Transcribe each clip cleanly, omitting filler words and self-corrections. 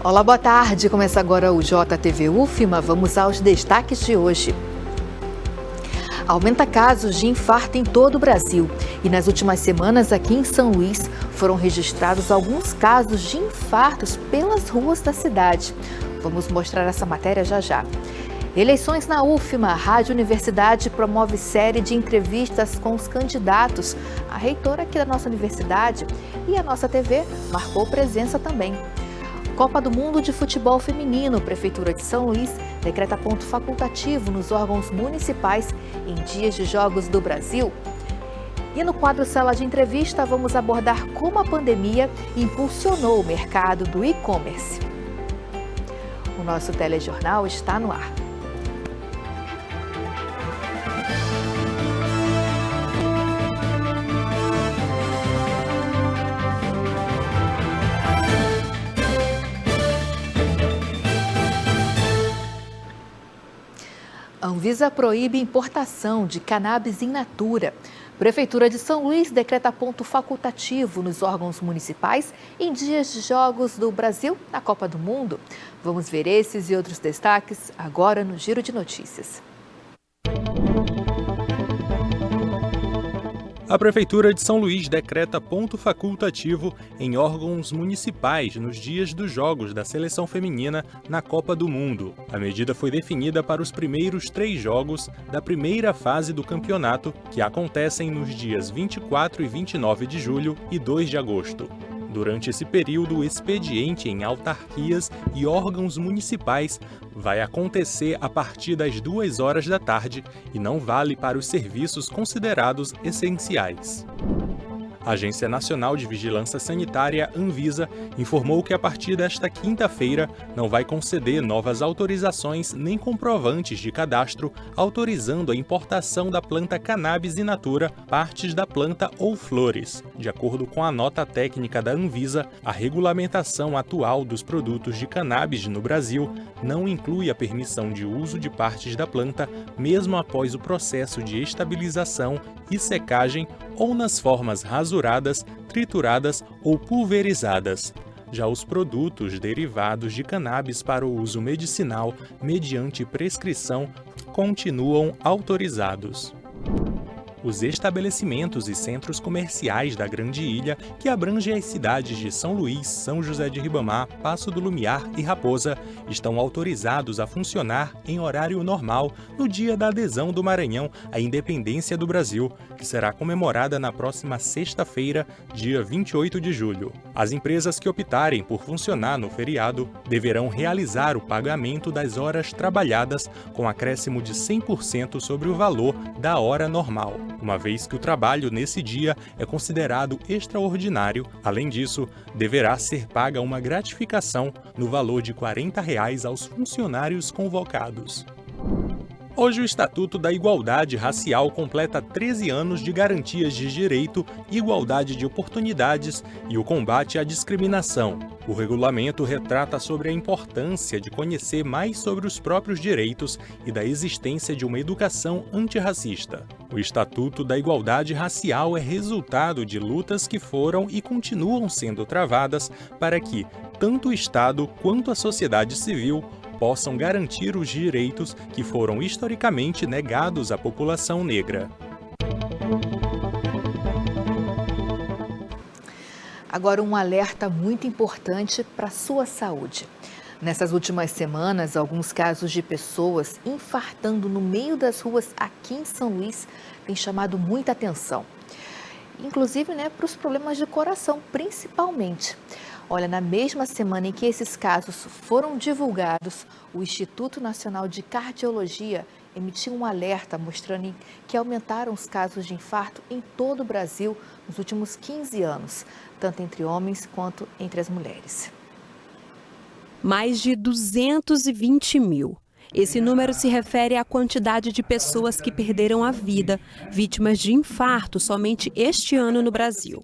Olá, boa tarde. Começa agora o JTV UFMA. Vamos aos destaques de hoje. Aumenta casos de infarto em todo o Brasil. E nas últimas semanas, aqui em São Luís, foram registrados alguns casos de infartos pelas ruas da cidade. Vamos mostrar essa matéria já já. Eleições na UFMA. A Rádio Universidade promove série de entrevistas com os candidatos. A reitora aqui da nossa universidade e a nossa TV marcou presença também. Copa do Mundo de Futebol Feminino. Prefeitura de São Luís decreta ponto facultativo nos órgãos municipais em dias de Jogos do Brasil. E no quadro Sala de Entrevista, vamos abordar como a pandemia impulsionou o mercado do e-commerce. O nosso telejornal está no ar. A Anvisa proíbe importação de cannabis in natura. Prefeitura de São Luís decreta ponto facultativo nos órgãos municipais em dias de Jogos do Brasil na Copa do Mundo. Vamos ver esses e outros destaques agora no Giro de Notícias. A Prefeitura de São Luís decreta ponto facultativo em órgãos municipais nos dias dos Jogos da Seleção Feminina na Copa do Mundo. A medida foi definida para os primeiros 3 jogos da primeira fase do campeonato, que acontecem nos dias 24 e 29 de julho e 2 de agosto. Durante esse período, o expediente em autarquias e órgãos municipais vai acontecer a partir das 2 horas da tarde e não vale para os serviços considerados essenciais. A Agência Nacional de Vigilância Sanitária, Anvisa, informou que a partir desta quinta-feira não vai conceder novas autorizações nem comprovantes de cadastro autorizando a importação da planta cannabis in natura, partes da planta ou flores. De acordo com a nota técnica da Anvisa, a regulamentação atual dos produtos de cannabis no Brasil não inclui a permissão de uso de partes da planta, mesmo após o processo de estabilização e secagem ou nas formas rasuradas, trituradas ou pulverizadas. Já os produtos derivados de cannabis para o uso medicinal, mediante prescrição, continuam autorizados. Os estabelecimentos e centros comerciais da Grande Ilha, que abrangem as cidades de São Luís, São José de Ribamar, Passo do Lumiar e Raposa, estão autorizados a funcionar em horário normal no dia da adesão do Maranhão à independência do Brasil, que será comemorada na próxima sexta-feira, dia 28 de julho. As empresas que optarem por funcionar no feriado deverão realizar o pagamento das horas trabalhadas com acréscimo de 100% sobre o valor da hora normal, uma vez que o trabalho nesse dia é considerado extraordinário. Além disso, deverá ser paga uma gratificação no valor de R$ 40 aos funcionários convocados. Hoje o Estatuto da Igualdade Racial completa 13 anos de garantias de direito, igualdade de oportunidades e o combate à discriminação. O regulamento retrata sobre a importância de conhecer mais sobre os próprios direitos e da existência de uma educação antirracista. O Estatuto da Igualdade Racial é resultado de lutas que foram e continuam sendo travadas para que tanto o Estado quanto a sociedade civil possam garantir os direitos que foram historicamente negados à população negra. Agora um alerta muito importante para a sua saúde. Nessas últimas semanas, alguns casos de pessoas infartando no meio das ruas aqui em São Luís têm chamado muita atenção. Inclusive, para os problemas de coração, principalmente. Olha, na mesma semana em que esses casos foram divulgados, o Instituto Nacional de Cardiologia emitiu um alerta mostrando que aumentaram os casos de infarto em todo o Brasil nos últimos 15 anos, tanto entre homens quanto entre as mulheres. Mais de 220 mil. Esse número se refere à quantidade de pessoas que perderam a vida, vítimas de infarto, somente este ano no Brasil.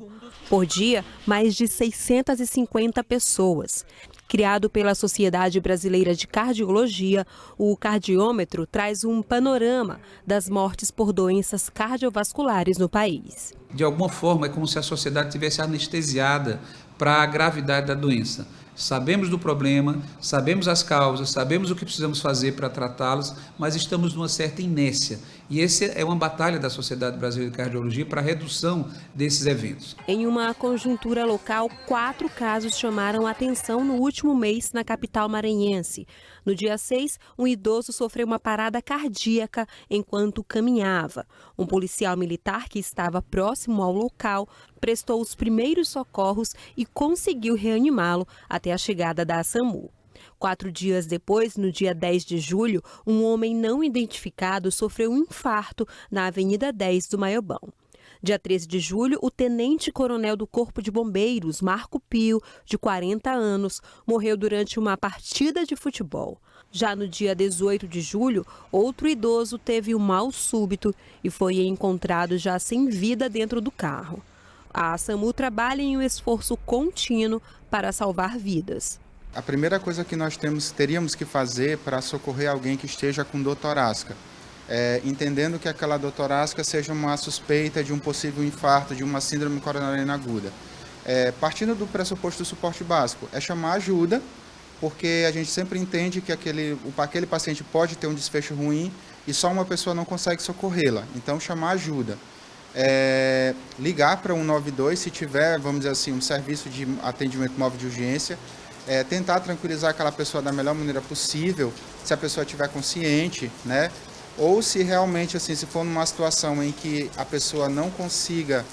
Por dia, mais de 650 pessoas. Criado pela Sociedade Brasileira de Cardiologia, o cardiômetro traz um panorama das mortes por doenças cardiovasculares no país. De alguma forma, é como se a sociedade tivesse anestesiada para a gravidade da doença. sabemos do problema, sabemos as causas, sabemos o que precisamos fazer para tratá-los, mas estamos numa certa inércia. E essa é uma batalha da Sociedade Brasileira de Cardiologia para a redução desses eventos. Em uma conjuntura local, 4 casos chamaram a atenção no último mês na capital maranhense. No dia 6, um idoso sofreu uma parada cardíaca enquanto caminhava. Um policial militar que estava próximo ao local prestou os primeiros socorros e conseguiu reanimá-lo até a chegada da SAMU. 4 dias depois, no dia 10 de julho, um homem não identificado sofreu um infarto na Avenida 10 do Maiobão. Dia 13 de julho, o tenente-coronel do Corpo de Bombeiros, Marco Pio, de 40 anos, morreu durante uma partida de futebol. Já no dia 18 de julho, outro idoso teve um mal súbito e foi encontrado já sem vida dentro do carro. A SAMU trabalha em um esforço contínuo para salvar vidas. A primeira coisa que nós teríamos que fazer para socorrer alguém que esteja com dor torácica, entendendo que aquela dor torácica seja uma suspeita de um possível infarto, de uma síndrome coronariana aguda. Partindo do pressuposto do suporte básico, é chamar ajuda, porque a gente sempre entende que aquele paciente pode ter um desfecho ruim e só uma pessoa não consegue socorrê-la. Então, chamar ajuda. Ligar para 192 se tiver, vamos dizer assim, um serviço de atendimento móvel de urgência, tentar tranquilizar aquela pessoa da melhor maneira possível, se a pessoa estiver consciente, né? Ou se realmente, assim, se for numa situação em que a pessoa não consiga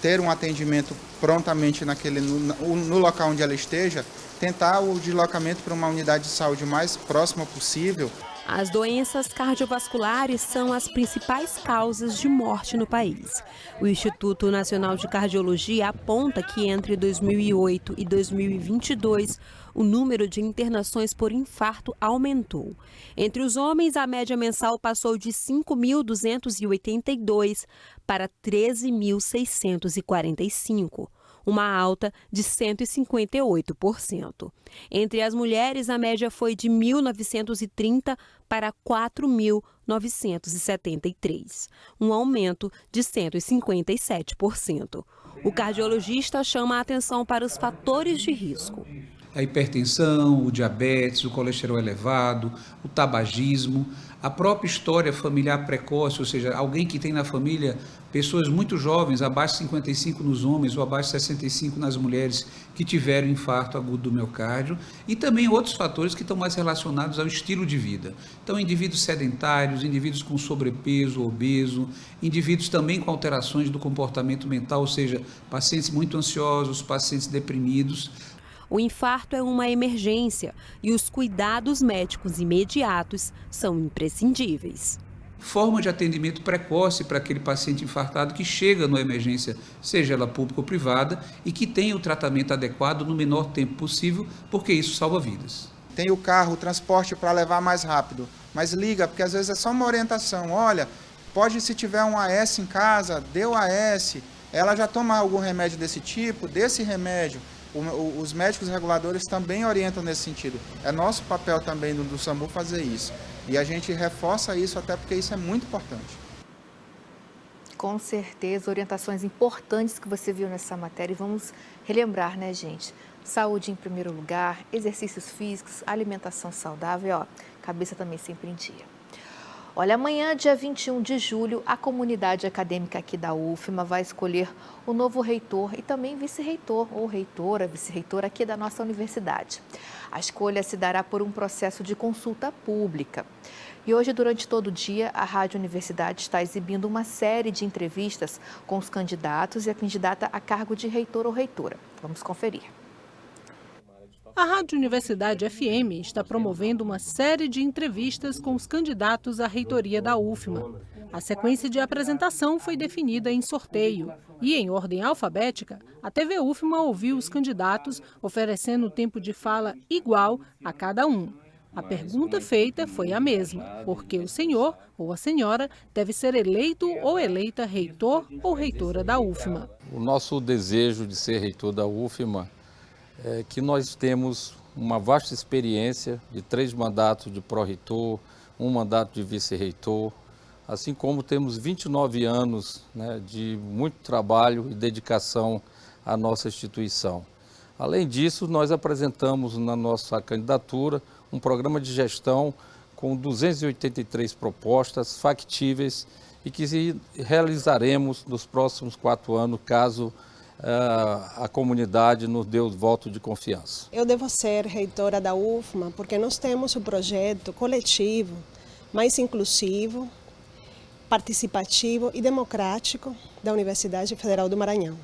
ter um atendimento prontamente no local onde ela esteja, tentar o deslocamento para uma unidade de saúde mais próxima possível. As doenças cardiovasculares são as principais causas de morte no país. O Instituto Nacional de Cardiologia aponta que entre 2008 e 2022, o número de internações por infarto aumentou. Entre os homens, a média mensal passou de 5.282 para 13.645. Uma alta de 158%. Entre as mulheres, a média foi de 1.930 para 4.973, um aumento de 157%. O cardiologista chama a atenção para os fatores de risco. A hipertensão, o diabetes, o colesterol elevado, o tabagismo, a própria história familiar precoce, ou seja, alguém que tem na família pessoas muito jovens, abaixo de 55 nos homens ou abaixo de 65 nas mulheres que tiveram infarto agudo do miocárdio, e também outros fatores que estão mais relacionados ao estilo de vida. Então, indivíduos sedentários, indivíduos com sobrepeso, obeso, indivíduos também com alterações do comportamento mental, ou seja, pacientes muito ansiosos, pacientes deprimidos. O infarto é uma emergência e os cuidados médicos imediatos são imprescindíveis. Forma de atendimento precoce para aquele paciente infartado que chega numa emergência, seja ela pública ou privada, e que tenha o tratamento adequado no menor tempo possível, porque isso salva vidas. Tem o carro, o transporte para levar mais rápido, mas liga, porque às vezes é só uma orientação. Olha, pode, se tiver um AS em casa, dê o AS, ela já toma algum remédio desse tipo, desse remédio. Os médicos reguladores também orientam nesse sentido. É nosso papel também do SAMU fazer isso. E a gente reforça isso até porque isso é muito importante. Com certeza, orientações importantes que você viu nessa matéria. E vamos relembrar, né, gente? Saúde em primeiro lugar, exercícios físicos, alimentação saudável, cabeça também sempre em dia. Olha, amanhã, dia 21 de julho, a comunidade acadêmica aqui da UFMA vai escolher o novo reitor e também vice-reitor ou reitora, vice-reitora aqui da nossa universidade. A escolha se dará por um processo de consulta pública. E hoje, durante todo o dia, a Rádio Universidade está exibindo uma série de entrevistas com os candidatos e a candidata a cargo de reitor ou reitora. Vamos conferir. A Rádio Universidade FM está promovendo uma série de entrevistas com os candidatos à reitoria da UFMA. A sequência de apresentação foi definida em sorteio e, em ordem alfabética, a TV UFMA ouviu os candidatos oferecendo tempo de fala igual a cada um. A pergunta feita foi a mesma, porque o senhor ou a senhora deve ser eleito ou eleita reitor ou reitora da UFMA. O nosso desejo de ser reitor da UFMA é que nós temos uma vasta experiência de 3 mandatos de pró-reitor, 1 mandato de vice-reitor, assim como temos 29 anos, de muito trabalho e dedicação à nossa instituição. Além disso, nós apresentamos na nossa candidatura um programa de gestão com 283 propostas factíveis e que realizaremos nos próximos 4 anos, caso a comunidade nos dê o voto de confiança. Eu devo ser reitora da UFMA porque nós temos um projeto coletivo mais inclusivo, participativo e democrático da Universidade Federal do Maranhão.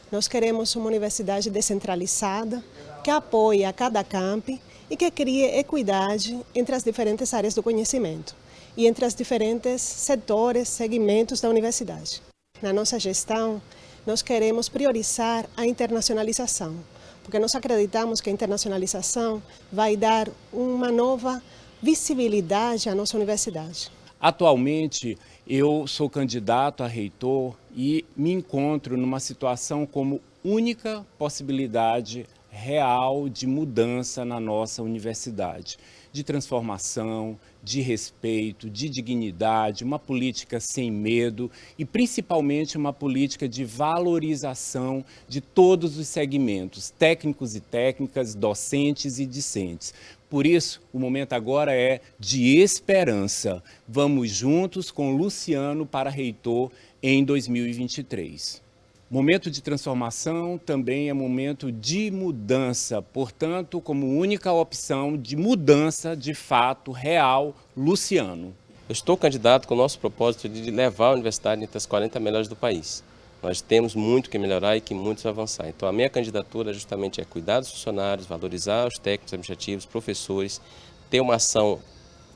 Nós queremos uma universidade descentralizada, que apoie a cada campi e que crie equidade entre as diferentes áreas do conhecimento e entre os diferentes setores, segmentos da universidade. Na nossa gestão, nós queremos priorizar a internacionalização, porque nós acreditamos que a internacionalização vai dar uma nova visibilidade à nossa universidade. Atualmente, eu sou candidato a reitor e me encontro numa situação como única possibilidade real de mudança na nossa universidade, de transformação, de respeito, de dignidade, uma política sem medo e principalmente uma política de valorização de todos os segmentos, técnicos e técnicas, docentes e discentes. Por isso, o momento agora é de esperança. Vamos juntos com Luciano para reitor em 2023. Momento de transformação também é momento de mudança, portanto, como única opção de mudança de fato real, Luciano. Eu estou candidato com o nosso propósito de levar a universidade entre as 40 melhores do país. Nós temos muito que melhorar e que muitos avançar. Então a minha candidatura justamente é cuidar dos funcionários, valorizar os técnicos administrativos, professores, ter uma ação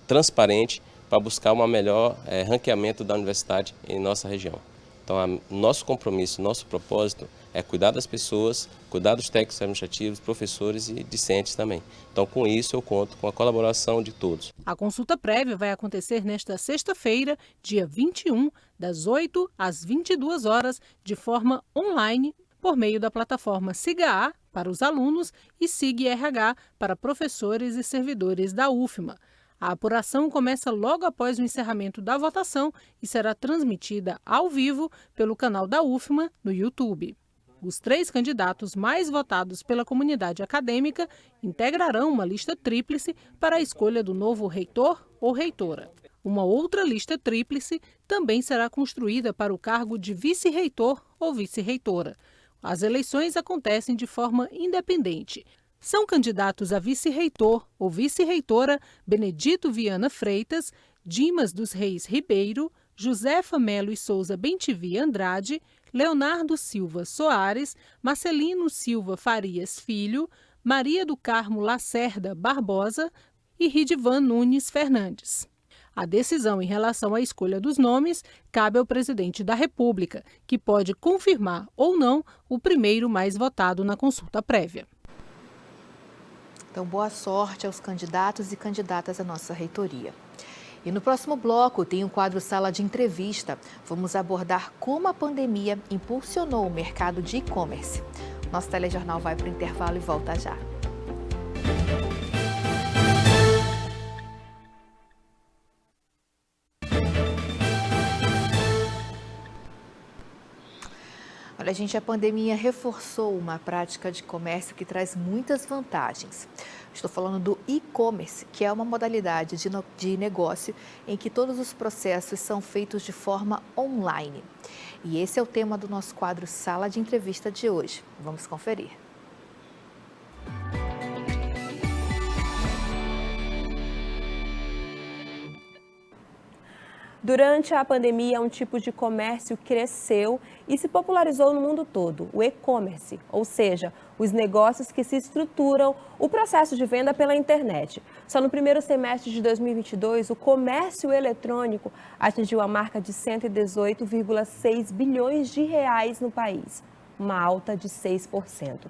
transparente para buscar um melhor ranqueamento da universidade em nossa região. Então, nosso compromisso, nosso propósito é cuidar das pessoas, cuidar dos técnicos administrativos, professores e discentes também. Então, com isso, eu conto com a colaboração de todos. A consulta prévia vai acontecer nesta sexta-feira, dia 21, das 8 às 22 horas, de forma online, por meio da plataforma SIGA-A para os alunos e SIG-RH para professores e servidores da UFMA. A apuração começa logo após o encerramento da votação e será transmitida ao vivo pelo canal da UFMA no YouTube. Os 3 candidatos mais votados pela comunidade acadêmica integrarão uma lista tríplice para a escolha do novo reitor ou reitora. Uma outra lista tríplice também será construída para o cargo de vice-reitor ou vice-reitora. As eleições acontecem de forma independente. São candidatos a vice-reitor ou vice-reitora Benedito Viana Freitas, Dimas dos Reis Ribeiro, Josefa Melo e Souza Bentivi Andrade, Leonardo Silva Soares, Marcelino Silva Farias Filho, Maria do Carmo Lacerda Barbosa e Ridivan Nunes Fernandes. A decisão em relação à escolha dos nomes cabe ao presidente da República, que pode confirmar ou não o primeiro mais votado na consulta prévia. Então, boa sorte aos candidatos e candidatas à nossa reitoria. E no próximo bloco tem um quadro Sala de Entrevista. Vamos abordar como a pandemia impulsionou o mercado de e-commerce. Nosso telejornal vai para o intervalo e volta já. Olha, gente, a pandemia reforçou uma prática de comércio que traz muitas vantagens. Estou falando do e-commerce, que é uma modalidade de negócio em que todos os processos são feitos de forma online. E esse é o tema do nosso quadro Sala de Entrevista de hoje. Vamos conferir. Durante a pandemia, um tipo de comércio cresceu e se popularizou no mundo todo, o e-commerce, ou seja, os negócios que se estruturam o processo de venda pela internet. Só no primeiro semestre de 2022, o comércio eletrônico atingiu a marca de 118,6 bilhões de reais no país, uma alta de 6%.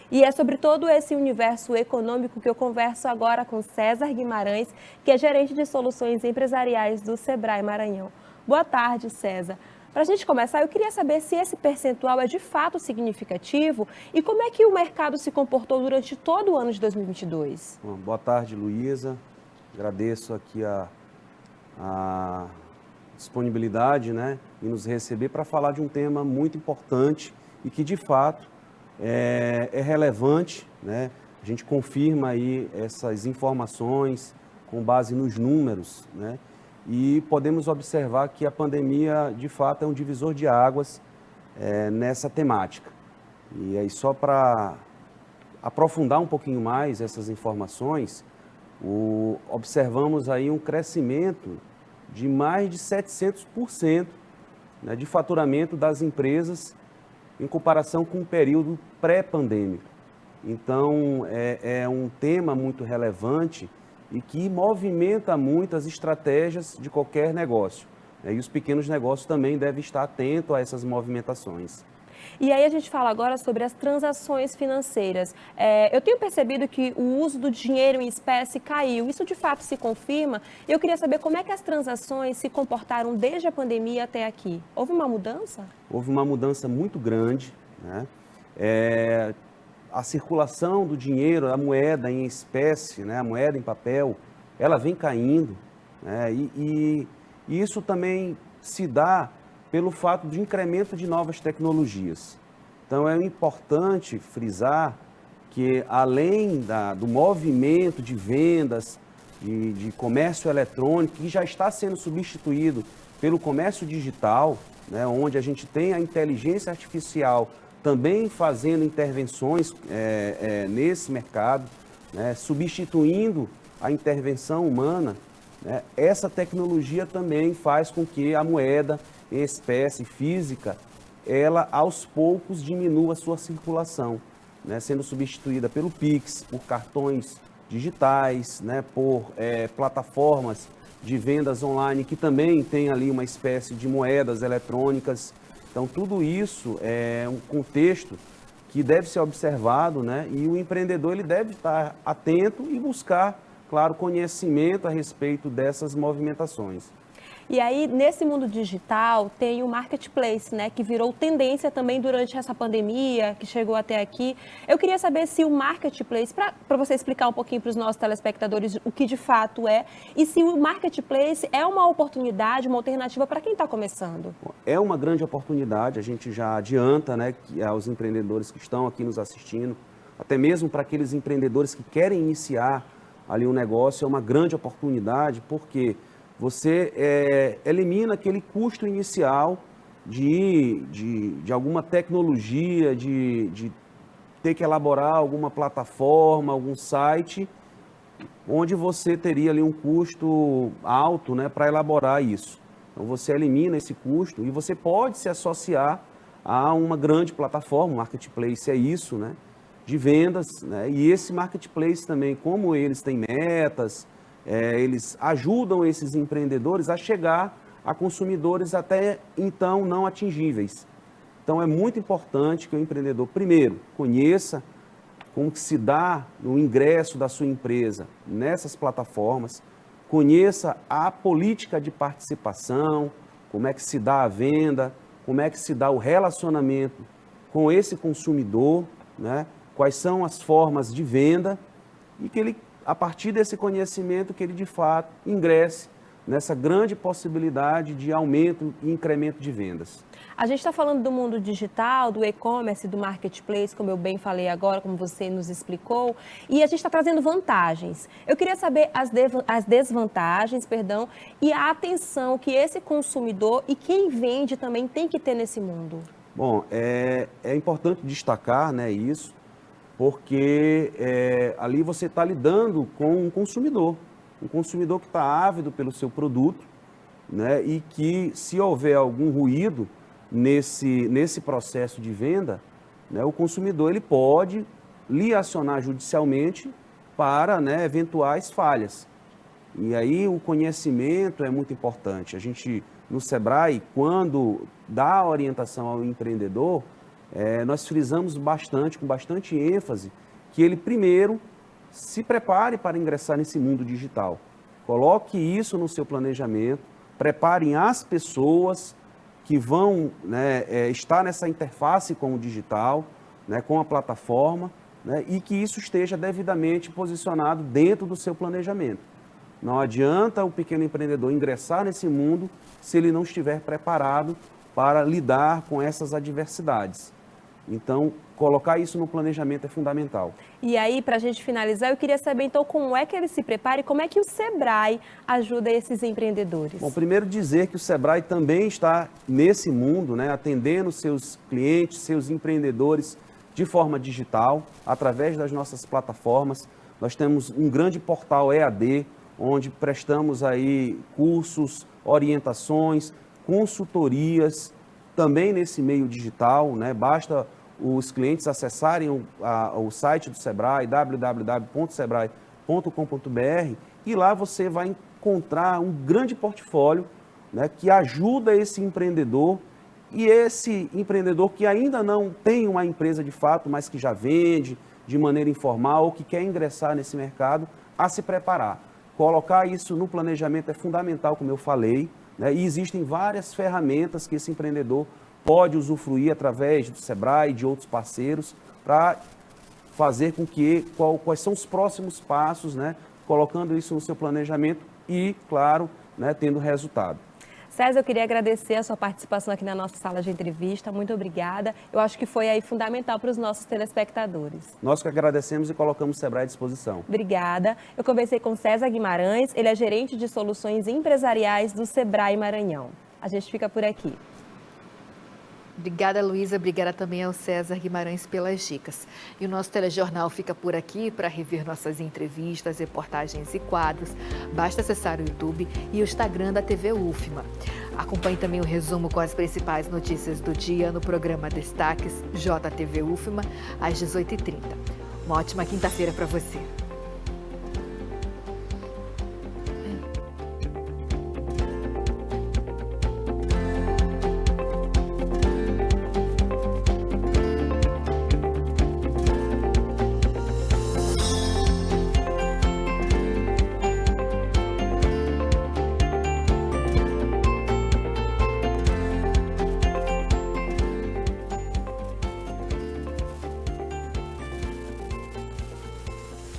E é sobre todo esse universo econômico que eu converso agora com César Guimarães, que é gerente de soluções empresariais do Sebrae Maranhão. Boa tarde, César. Para a gente começar, eu queria saber se esse percentual é de fato significativo e como é que o mercado se comportou durante todo o ano de 2022. Boa tarde, Luísa. Agradeço aqui a disponibilidade, em nos receber para falar de um tema muito importante e que, de fato, é relevante, né? A gente confirma aí essas informações com base nos números, né? E podemos observar que a pandemia, de fato, é um divisor de águas nessa temática. E aí, só para aprofundar um pouquinho mais essas informações, observamos aí um crescimento de mais de 700%, né, de faturamento das empresas em comparação com o período pré-pandêmico. Então, é um tema muito relevante e que movimenta muitas estratégias de qualquer negócio. E os pequenos negócios também devem estar atentos a essas movimentações. E aí a gente fala agora sobre as transações financeiras. Eu tenho percebido que o uso do dinheiro em espécie caiu. Isso de fato se confirma? Eu queria saber como é que as transações se comportaram desde a pandemia até aqui. Houve uma mudança? Houve uma mudança muito grande, né? A circulação do dinheiro, a moeda em espécie, né? A moeda em papel, ela vem caindo, né? E isso também se dá pelo fato de incremento de novas tecnologias. Então, é importante frisar que, além do movimento de vendas, de comércio eletrônico, que já está sendo substituído pelo comércio digital, né, onde a gente tem a inteligência artificial também fazendo intervenções nesse mercado, né, substituindo a intervenção humana, né, essa tecnologia também faz com que a moeda em espécie física, ela aos poucos diminua a sua circulação, né, sendo substituída pelo Pix, por cartões digitais, né, por plataformas de vendas online que também tem ali uma espécie de moedas eletrônicas. Então, tudo isso é um contexto que deve ser observado, né, e o empreendedor ele deve estar atento e buscar, claro, conhecimento a respeito dessas movimentações. E aí, nesse mundo digital, tem o marketplace, né, que virou tendência também durante essa pandemia, que chegou até aqui. Eu queria saber se o marketplace, para você explicar um pouquinho para os nossos telespectadores o que de fato é, e se o marketplace é uma oportunidade, uma alternativa para quem está começando. É uma grande oportunidade, a gente já adianta, né, aos empreendedores que estão aqui nos assistindo, até mesmo para aqueles empreendedores que querem iniciar ali um negócio, é uma grande oportunidade, porque você elimina aquele custo inicial de alguma tecnologia, de ter que elaborar alguma plataforma, algum site, onde você teria ali um custo alto, né, para elaborar isso. Então você elimina esse custo e você pode se associar a uma grande plataforma, o marketplace é isso, né, de vendas, né, e esse marketplace também, como eles têm metas, eles ajudam esses empreendedores a chegar a consumidores até então não atingíveis. Então é muito importante que o empreendedor, primeiro, conheça como que se dá o ingresso da sua empresa nessas plataformas, conheça a política de participação, como é que se dá a venda, como é que se dá o relacionamento com esse consumidor, né? Quais são as formas de venda e que ele, a partir desse conhecimento, que ele de fato ingresse nessa grande possibilidade de aumento e incremento de vendas. A gente está falando do mundo digital, do e-commerce, do marketplace, como eu bem falei agora, como você nos explicou, e a gente está trazendo vantagens. Eu queria saber as desvantagens, e a atenção que esse consumidor e quem vende também tem que ter nesse mundo. Bom, é importante destacar, né, isso, porque ali você está lidando com um consumidor que está ávido pelo seu produto, né, e que se houver algum ruído nesse processo de venda, né, o consumidor ele pode lhe acionar judicialmente para, né, eventuais falhas. E aí o conhecimento é muito importante. A gente, no Sebrae, quando dá a orientação ao empreendedor, nós frisamos bastante, com bastante ênfase, que ele primeiro se prepare para ingressar nesse mundo digital. Coloque isso no seu planejamento, preparem as pessoas que vão, né, estar nessa interface com o digital, né, com a plataforma, né, e que isso esteja devidamente posicionado dentro do seu planejamento. Não adianta o pequeno empreendedor ingressar nesse mundo se ele não estiver preparado para lidar com essas adversidades. Então, colocar isso no planejamento é fundamental. E aí, para a gente finalizar, eu queria saber então como é que ele se prepara e como é que o Sebrae ajuda esses empreendedores. Bom, primeiro dizer que o Sebrae também está nesse mundo, né, atendendo seus clientes, seus empreendedores de forma digital, através das nossas plataformas. Nós temos um grande portal EAD, onde prestamos aí cursos, orientações, consultorias, também nesse meio digital, né? Basta os clientes acessarem o site do Sebrae, www.sebrae.com.br, e lá você vai encontrar um grande portfólio, né, que ajuda esse empreendedor, e esse empreendedor que ainda não tem uma empresa de fato, mas que já vende de maneira informal ou que quer ingressar nesse mercado, a se preparar. Colocar isso no planejamento é fundamental, como eu falei, né? E existem várias ferramentas que esse empreendedor pode usufruir através do Sebrae e de outros parceiros para fazer com que, quais são os próximos passos, né? Colocando isso no seu planejamento e, claro, né, tendo resultado. César, eu queria agradecer a sua participação aqui na nossa sala de entrevista. Muito obrigada. Eu acho que foi aí fundamental para os nossos telespectadores. Nós que agradecemos e colocamos o Sebrae à disposição. Obrigada. Eu conversei com César Guimarães, ele é gerente de soluções empresariais do Sebrae Maranhão. A gente fica por aqui. Obrigada, Luísa. Obrigada também ao César Guimarães pelas dicas. E o nosso telejornal fica por aqui. Para rever nossas entrevistas, reportagens e quadros, basta acessar o YouTube e o Instagram da TV UFMA. Acompanhe também o resumo com as principais notícias do dia no programa Destaques JTV UFMA, às 18h30. Uma ótima quinta-feira para você.